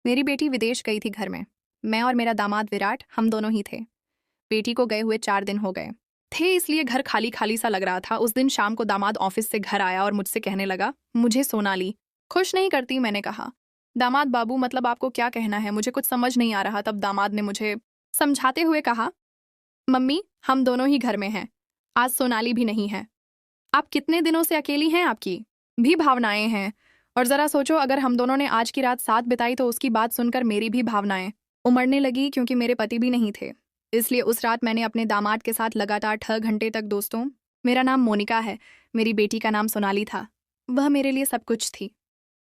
मेरी बेटी विदेश गई थी घर में। मैं और मेरा दामाद विराट हम दोनों ही थे। बेटी को गए हुए 4 दिन हो गए थे, इसलिए घर खाली खाली सा लग रहा था। उस दिन शाम को दामाद ऑफिस से घर आया और मुझसे कहने लगा, मुझे सोनाली खुश नहीं करती। मैंने कहा, दामाद बाबू मतलब आपको क्या कहना है? मुझे कुछ समझ नहीं आ रहा। तब दामाद ने मुझे समझाते हुए कहा, मम्मी हम दोनों ही घर में हैं, आज सोनाली भी नहीं है। आप कितने दिनों से अकेली हैं? आपकी भी भावनाएं हैं। और जरा सोचो, अगर हम दोनों ने आज की रात साथ बिताई तो उसकी बात सुनकर मेरी भी भावनाएं उमड़ने लगी, क्योंकि मेरे पति भी नहीं थे। इसलिए उस रात मैंने अपने दामाद के साथ लगातार 6 घंटे तक दोस्तों। मेरा नाम मोनिका है, मेरी बेटी का नाम सोनाली था। वह मेरे लिए सब कुछ थी।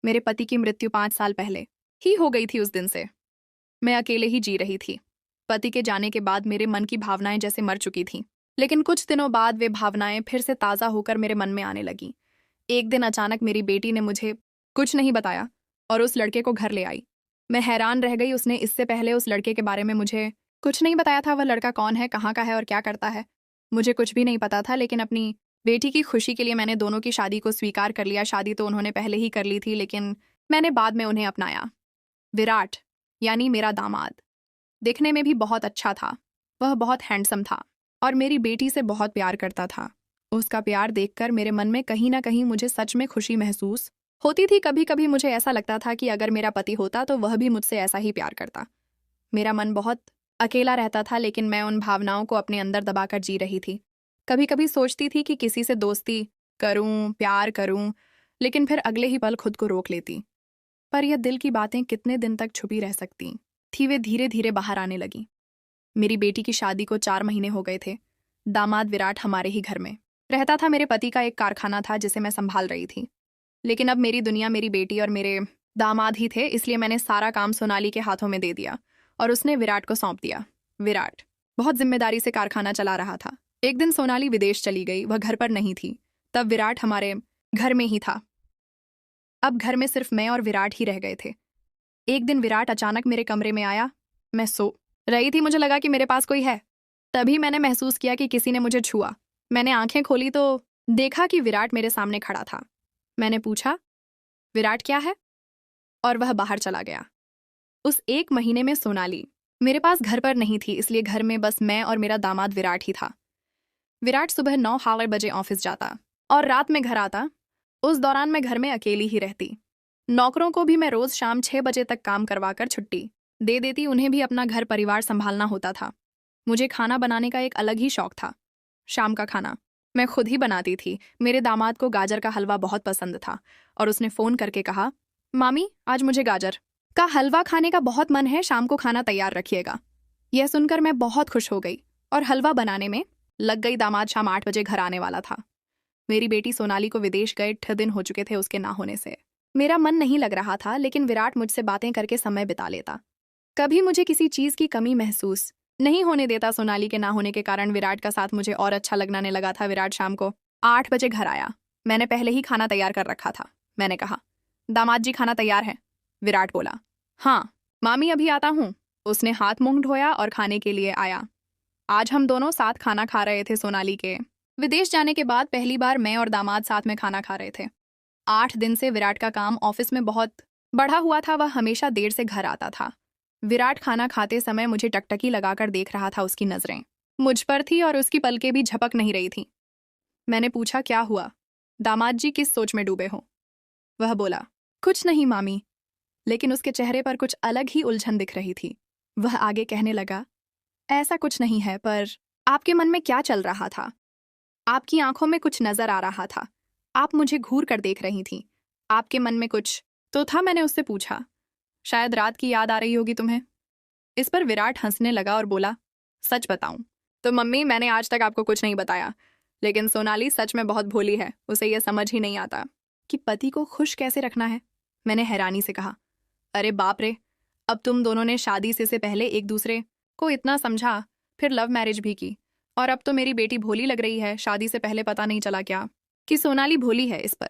मेरे पति की मृत्यु 5 साल पहले ही हो गई थी। उस दिन से मैं अकेले ही जी रही थी। पति के जाने के बाद मेरे मन की भावनाएं जैसे मर चुकी थीं। लेकिन कुछ दिनों बाद वे भावनाएं फिर से ताज़ा होकर मेरे मन में आने लगी। एक दिन अचानक मेरी बेटी ने मुझे कुछ नहीं बताया और उस लड़के को घर ले आई। मैं हैरान रह गई। उसने इससे पहले उस लड़के के बारे में मुझे कुछ नहीं बताया था। वह लड़का कौन है, कहाँ का है और क्या करता है, मुझे कुछ भी नहीं पता था। लेकिन अपनी बेटी की खुशी के लिए मैंने दोनों की शादी को स्वीकार कर लिया। शादी तो उन्होंने पहले ही कर ली थी, लेकिन मैंने बाद में उन्हें अपनाया। विराट यानी मेरा दामाद दिखने में भी बहुत अच्छा था। वह बहुत हैंडसम था और मेरी बेटी से बहुत प्यार करता था। उसका प्यार देखकर मेरे मन में कहीं ना कहीं मुझे सच में खुशी महसूस होती थी। कभी कभी मुझे ऐसा लगता था कि अगर मेरा पति होता तो वह भी मुझसे ऐसा ही प्यार करता। मेरा मन बहुत अकेला रहता था, लेकिन मैं उन भावनाओं को अपने अंदर दबाकर जी रही थी। कभी कभी सोचती थी कि किसी से दोस्ती करूं, प्यार करूं, लेकिन फिर अगले ही पल खुद को रोक लेती। पर यह दिल की बातें कितने दिन तक छुपी रह सकती थी? वे धीरे धीरे बाहर आने लगी। मेरी बेटी की शादी को 4 महीने हो गए थे। दामाद विराट हमारे ही घर में रहता था। मेरे पति का एक कारखाना था जिसे मैं संभाल रही थी। लेकिन अब मेरी दुनिया मेरी बेटी और मेरे दामाद ही थे, इसलिए मैंने सारा काम सोनाली के हाथों में दे दिया और उसने विराट को सौंप दिया। विराट बहुत जिम्मेदारी से कारखाना चला रहा था। एक दिन सोनाली विदेश चली गई, वह घर पर नहीं थी। तब विराट हमारे घर में ही था। अब घर में सिर्फ मैं और विराट ही रह गए थे। एक दिन विराट अचानक मेरे कमरे में आया। मैं सो रही थी, मुझे लगा कि मेरे पास कोई है। तभी मैंने महसूस किया कि किसी ने मुझे छुआ। मैंने आंखें खोली तो देखा कि विराट मेरे सामने खड़ा था। मैंने पूछा, विराट क्या है? और वह बाहर चला गया। उस 1 महीने में सोनाली मेरे पास घर पर नहीं थी, इसलिए घर में बस मैं और मेरा दामाद विराट ही था। विराट सुबह 9 बजे ऑफिस जाता और रात में घर आता। उस दौरान मैं घर में अकेली ही रहती। नौकरों को भी मैं रोज शाम 6 बजे तक काम करवाकर छुट्टी दे देती। उन्हें भी अपना घर परिवार संभालना होता था। मुझे खाना बनाने का एक अलग ही शौक था। शाम का खाना मैं खुद ही बनाती थी। मेरे दामाद को गाजर का हलवा बहुत पसंद था और उसने फोन करके कहा, मामी आज मुझे गाजर का हलवा खाने का बहुत मन है, शाम को खाना तैयार रखिएगा। यह सुनकर मैं बहुत खुश हो गई और हलवा बनाने में लग गई। दामाद शाम 8 बजे घर आने वाला था। मेरी बेटी सोनाली को विदेश गए 6 दिन हो चुके थे उसके ना होने से। मेरा मन नहीं लग रहा था, लेकिन विराट मुझसे बातें करके समय बिता लेता। कभी मुझे किसी चीज की कमी महसूस नहीं होने देता। सोनाली के ना होने के कारण विराट का साथ मुझे और अच्छा लगने लगा था। विराट शाम को 8 बजे घर आया। मैंने पहले ही खाना तैयार कर रखा था। मैंने कहा, दामाद जी खाना तैयार है? विराट बोला, हाँ मामी अभी आता हूँ। उसने हाथ मुंह धोया और खाने के लिए आया। आज हम दोनों साथ खाना खा रहे थे। सोनाली के विदेश जाने के बाद पहली बार मैं और दामाद साथ में खाना खा रहे थे। 8 दिन से विराट का काम ऑफिस में बहुत बढ़ा हुआ था। वह हमेशा देर से घर आता था। विराट खाना खाते समय मुझे टकटकी लगाकर देख रहा था। उसकी नजरें मुझ पर थी और उसकी पलकें भी झपक नहीं रही थी। मैंने पूछा, क्या हुआ? दामाद जी किस सोच में डूबे हो? वह बोला, कुछ नहीं मामी। लेकिन उसके चेहरे पर कुछ अलग ही उलझन दिख रही थी। वह आगे कहने लगा, ऐसा कुछ नहीं है, पर आपके मन में क्या चल रहा था? आपकी आंखों में कुछ नजर आ रहा था। आप मुझे घूर कर देख रही थी। आपके मन में कुछ तो था। मैंने उससे पूछा, शायद रात की याद आ रही होगी तुम्हें। इस पर विराट हंसने लगा और बोला, सच बताऊं तो मम्मी मैंने आज तक आपको कुछ नहीं बताया, लेकिन सोनाली सच में बहुत भोली है। उसे यह समझ ही नहीं आता कि पति को खुश कैसे रखना है। मैंने हैरानी से कहा, अरे बाप रे, अब तुम दोनों ने शादी से पहले एक दूसरे को इतना समझा, फिर लव मैरिज भी की, और अब तो मेरी बेटी भोली लग रही है। शादी से पहले पता नहीं चला क्या कि सोनाली भोली है? इस पर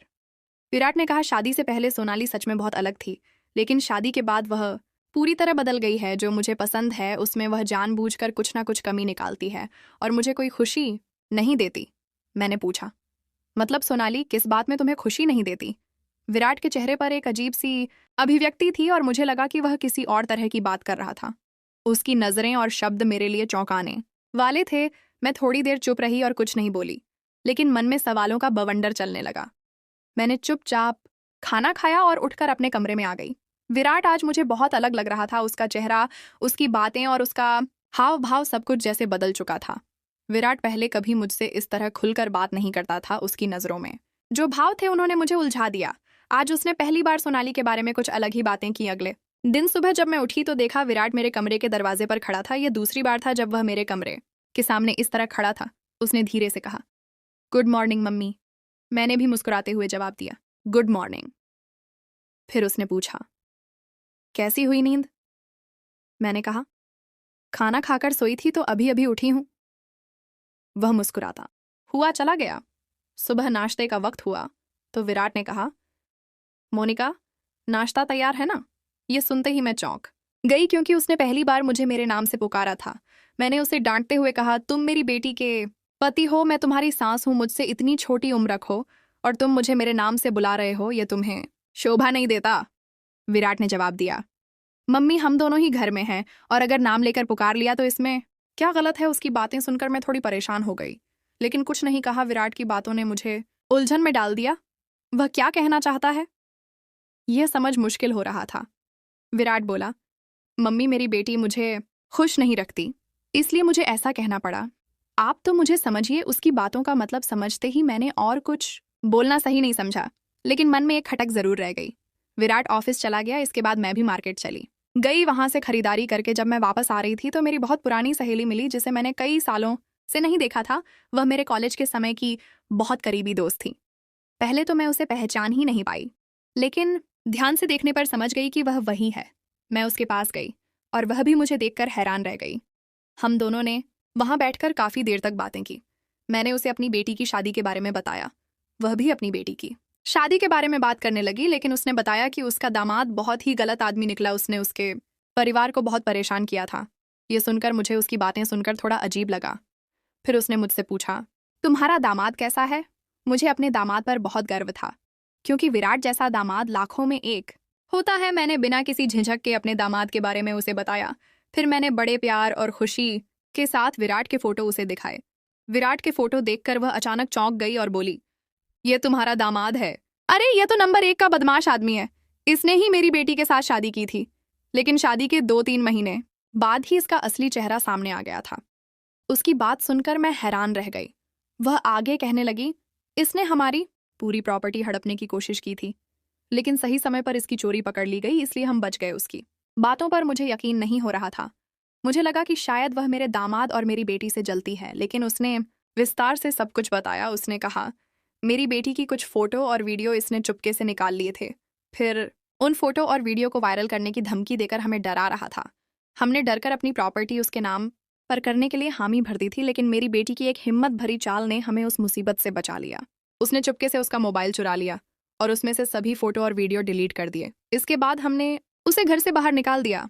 विराट ने कहा, शादी से पहले सोनाली सच में बहुत अलग थी, लेकिन शादी के बाद वह पूरी तरह बदल गई है। जो मुझे पसंद है उसमें वह जानबूझकर कुछ ना कुछ कमी निकालती है और मुझे कोई खुशी नहीं देती। मैंने पूछा, मतलब सोनाली किस बात में तुम्हें खुशी नहीं देती? विराट के चेहरे पर एक अजीब सी अभिव्यक्ति थी और मुझे लगा कि वह किसी और तरह की बात कर रहा था। उसकी नजरें और शब्द मेरे लिए चौंकाने वाले थे। मैं थोड़ी देर चुप रही और कुछ नहीं बोली, लेकिन मन में सवालों का बवंडर चलने लगा। मैंने चुपचाप खाना खाया और उठकर अपने कमरे में आ गई। विराट आज मुझे बहुत अलग लग रहा था। उसका चेहरा, उसकी बातें और उसका हाव भाव सब कुछ जैसे बदल चुका था। विराट पहले कभी मुझसे इस तरह खुलकर बात नहीं करता था। उसकी नज़रों में जो भाव थे उन्होंने मुझे उलझा दिया। आज उसने पहली बार सोनाली के बारे में कुछ अलग ही बातें की। अगले दिन सुबह जब मैं उठी तो देखा विराट मेरे कमरे के दरवाजे पर खड़ा था। यह दूसरी बार था जब वह मेरे कमरे के सामने इस तरह खड़ा था। उसने धीरे से कहा, गुड मॉर्निंग मम्मी। मैंने भी मुस्कुराते हुए जवाब दिया, गुड मॉर्निंग। फिर उसने पूछा, कैसी हुई नींद? मैंने कहा, खाना खाकर सोई थी तो अभी अभी उठी हूं। वह मुस्कुराता हुआ चला गया। सुबह नाश्ते का वक्त हुआ तो विराट ने कहा, मोनिका, नाश्ता तैयार है ना? यह सुनते ही मैं चौंक गई क्योंकि उसने पहली बार मुझे मेरे नाम से पुकारा था। मैंने उसे डांटते हुए कहा, तुम मेरी बेटी के पति हो, मैं तुम्हारी सास हूं, मुझसे इतनी छोटी उम्र रखो और तुम मुझे मेरे नाम से बुला रहे हो, यह तुम्हें शोभा नहीं देता। विराट ने जवाब दिया, मम्मी हम दोनों ही घर में हैं और अगर नाम लेकर पुकार लिया तो इसमें क्या गलत है? उसकी बातें सुनकर मैं थोड़ी परेशान हो गई, लेकिन कुछ नहीं कहा। विराट की बातों ने मुझे उलझन में डाल दिया। वह क्या कहना चाहता है यह समझ मुश्किल हो रहा था। विराट बोला, मम्मी मेरी बेटी मुझे खुश नहीं रखती, इसलिए मुझे ऐसा कहना पड़ा। आप तो मुझे समझिए। उसकी बातों का मतलब समझते ही मैंने और कुछ बोलना सही नहीं समझा, लेकिन मन में एक खटक जरूर रह गई। विराट ऑफिस चला गया। इसके बाद मैं भी मार्केट चली गई। वहां से खरीदारी करके जब मैं वापस आ रही थी तो मेरी बहुत पुरानी सहेली मिली जिसे मैंने कई सालों से नहीं देखा था। वह मेरे कॉलेज के समय की बहुत करीबी दोस्त थी। पहले तो मैं उसे पहचान ही नहीं पाई, लेकिन ध्यान से देखने पर समझ गई कि वह वही है। मैं उसके पास गई और वह भी मुझे देखकर हैरान रह गई। हम दोनों ने वहां बैठकर काफी देर तक बातें की। मैंने उसे अपनी बेटी की शादी के बारे में बताया। वह भी अपनी बेटी की शादी के बारे में बात करने लगी, लेकिन उसने बताया कि उसका दामाद बहुत ही गलत आदमी निकला। उसने उसके परिवार को बहुत परेशान किया था। ये सुनकर मुझे उसकी बातें सुनकर थोड़ा अजीब लगा। फिर उसने मुझसे पूछा, तुम्हारा दामाद कैसा है? मुझे अपने दामाद पर बहुत गर्व था, क्योंकि विराट जैसा दामाद लाखों में एक होता है। मैंने बिना किसी झिझक के अपने दामाद के बारे में उसे बताया। फिर मैंने बड़े प्यार और खुशी के साथ विराट के फोटो उसे दिखाए। विराट के फोटो देखकर वह अचानक चौंक गई और बोली, ये तुम्हारा दामाद है? अरे यह तो नंबर 1 का बदमाश आदमी है। इसने ही मेरी बेटी के साथ शादी की थी, लेकिन शादी के 2-3 महीने बाद ही इसका असली चेहरा सामने आ गया था। उसकी बात सुनकर मैं हैरान रह गई। वह आगे कहने लगी, इसने हमारी पूरी प्रॉपर्टी हड़पने की कोशिश की थी, लेकिन सही समय पर इसकी चोरी पकड़ ली गई, इसलिए हम बच गए। उसकी बातों पर मुझे यकीन नहीं हो रहा था। मुझे लगा कि शायद वह मेरे दामाद और मेरी बेटी से जलती है, लेकिन उसने विस्तार से सब कुछ बताया। उसने कहा, मेरी बेटी की कुछ फोटो और वीडियो इसने चुपके से निकाल लिए थे। फिर उन फोटो और वीडियो को वायरल करने की धमकी देकर हमें डरा रहा था। हमने डरकर अपनी प्रॉपर्टी उसके नाम पर करने के लिए हामी भर दी थी, लेकिन मेरी बेटी की एक हिम्मत भरी चाल ने हमें उस मुसीबत से बचा लिया। उसने चुपके से उसका मोबाइल चुरा लिया और उसमें से सभी फोटो और वीडियो डिलीट कर दिए। इसके बाद हमने उसे घर से बाहर निकाल दिया।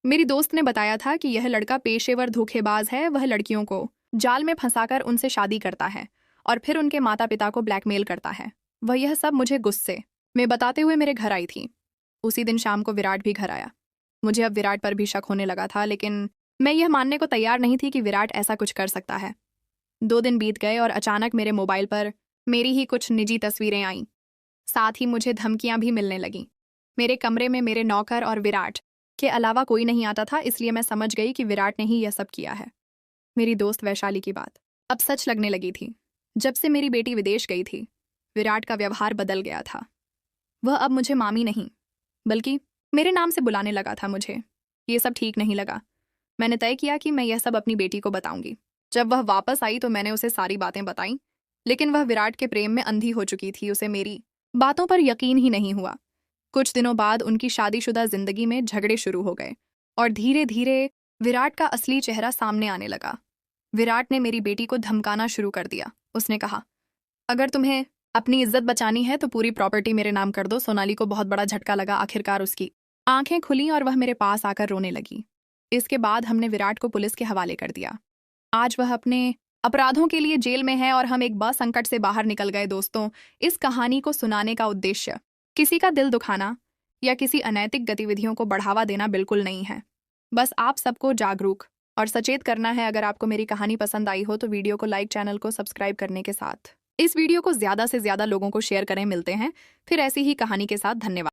मेरी दोस्त ने बताया था कि यह लड़का पेशेवर धोखेबाज है। वह लड़कियों को जाल में फंसाकर उनसे शादी करता है और फिर उनके माता पिता को ब्लैकमेल करता है। वह यह सब मुझे गुस्से में बताते हुए मेरे घर आई थी। उसी दिन शाम को विराट भी घर आया। मुझे अब विराट पर भी शक होने लगा था, लेकिन मैं यह मानने को तैयार नहीं थी कि विराट ऐसा कुछ कर सकता है। 2 दिन बीत गए और अचानक मेरे मोबाइल पर मेरी ही कुछ निजी तस्वीरें आईं। साथ ही मुझे धमकियां भी मिलने लगीं। मेरे कमरे में मेरे नौकर और विराट के अलावा कोई नहीं आता था, इसलिए मैं समझ गई कि विराट ने ही यह सब किया है। मेरी दोस्त वैशाली की बात अब सच लगने लगी थी। जब से मेरी बेटी विदेश गई थी, विराट का व्यवहार बदल गया था। वह अब मुझे मामी नहीं, बल्कि मेरे नाम से बुलाने लगा था। मुझे ये सब ठीक नहीं लगा। मैंने तय किया कि मैं यह सब अपनी बेटी को बताऊंगी। जब वह वापस आई तो मैंने उसे सारी बातें बताईं, लेकिन वह विराट के प्रेम में अंधी हो चुकी थी। उसे मेरी बातों पर यकीन ही नहीं हुआ। कुछ दिनों बाद उनकी शादीशुदा जिंदगी में झगड़े शुरू हो गए और धीरे धीरे विराट का असली चेहरा सामने आने लगा। विराट ने मेरी बेटी को धमकाना शुरू कर दिया। उसने कहा, अगर तुम्हें अपनी इज्जत बचानी है तो पूरी प्रॉपर्टी मेरे नाम कर दो। सोनाली को बहुत बड़ा झटका लगा। आखिरकार उसकी आंखें खुली और वह मेरे पास आकर रोने लगी। इसके बाद हमने विराट को पुलिस के हवाले कर दिया। आज वह अपने अपराधों के लिए जेल में है और हम एक बस संकट से बाहर निकल गए। दोस्तों, इस कहानी को सुनाने का उद्देश्य किसी का दिल दुखाना या किसी अनैतिक गतिविधियों को बढ़ावा देना बिल्कुल नहीं है। बस आप सबको जागरूक और सचेत करना है। अगर आपको मेरी कहानी पसंद आई हो तो वीडियो को लाइक, चैनल को सब्सक्राइब करने के साथ इस वीडियो को ज़्यादा से ज़्यादा लोगों को शेयर करें। मिलते हैं फिर ऐसी ही कहानी के साथ। धन्यवाद।